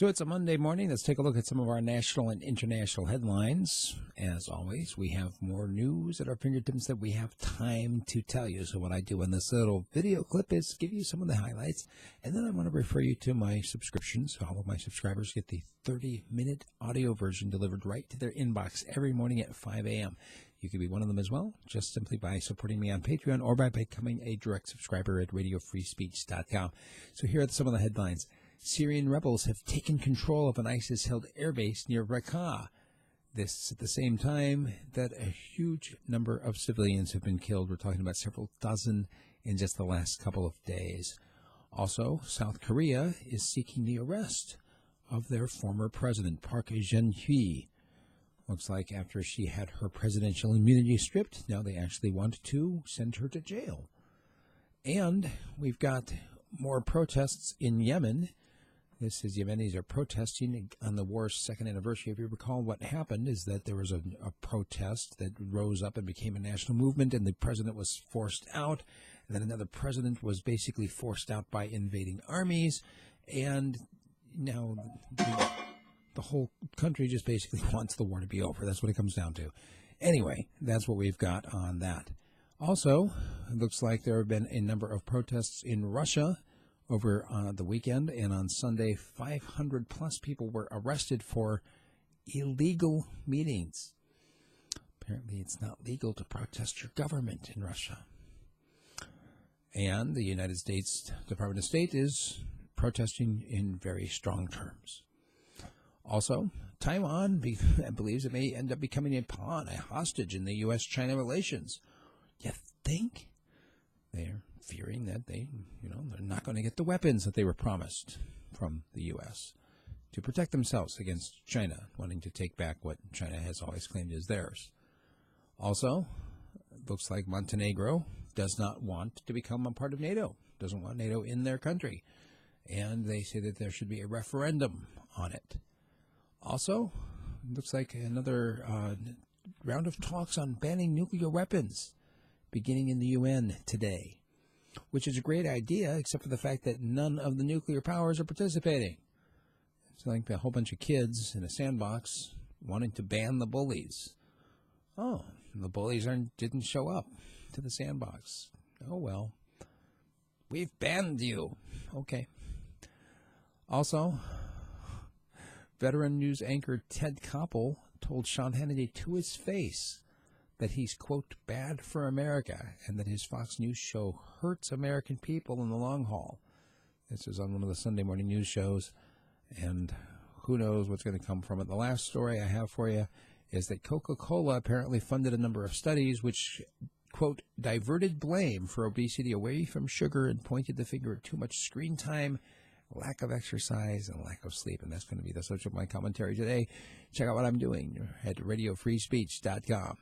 So it's a Monday morning. Let's take a look at some of our national and international headlines. As always, we have more news at our fingertips that we have time to tell you. So what I do in this little video clip is give you some of the highlights, and then I want to refer you to my subscriptions. All of my subscribers get the 30-minute audio version delivered right to their inbox every morning at 5 a.m. You could be one of them as well, just simply by supporting me on Patreon or by becoming a direct subscriber at radiofreespeech.com. So here are some of the headlines. Syrian rebels have taken control of an ISIS-held airbase near Raqqa. This at the same time that a huge number of civilians have been killed. We're talking about several dozen in just the last couple of days. Also, South Korea is seeking the arrest of their former president, Park Geun-hye. Looks like after she had her presidential immunity stripped, now they actually want to send her to jail. And we've got more protests in Yemen. This is Yemenis are protesting on the war's second anniversary. If you recall, what happened is that there was a protest that rose up and became a national movement, and the president was forced out. And then another president was basically forced out by invading armies. And now the whole country just basically wants the war to be over. That's what it comes down to. Anyway, that's what we've got on that. Also, it looks like there have been a number of protests in Russia over the weekend, and on Sunday, 500-plus people were arrested for illegal meetings. Apparently, it's not legal to protest your government in Russia. And the United States Department of State is protesting in very strong terms. Also, Taiwan believes it may end up becoming a pawn, a hostage in the U.S.-China relations. You think? They're fearing that they're not going to get the weapons that they were promised from the U.S. to protect themselves against China, wanting to take back what China has always claimed is theirs. Also, it looks like Montenegro does not want to become a part of NATO, doesn't want NATO in their country, and they say that there should be a referendum on it. Also, it looks like another round of talks on banning nuclear weapons beginning in the UN today, which is a great idea, except for the fact that none of the nuclear powers are participating. It's like a whole bunch of kids in a sandbox wanting to ban the bullies. Oh, the bullies didn't show up to the sandbox. Oh, well, we've banned you. Okay. Also, veteran news anchor Ted Koppel told Sean Hannity to his face that he's, quote, bad for America, and that his Fox News show hurts American people in the long haul. This is on one of the Sunday morning news shows, and who knows what's going to come from it. The last story I have for you is that Coca-Cola apparently funded a number of studies which, quote, diverted blame for obesity away from sugar and pointed the finger at too much screen time, lack of exercise, and lack of sleep. And that's going to be the subject of my commentary today. Check out what I'm doing at radiofreespeech.com.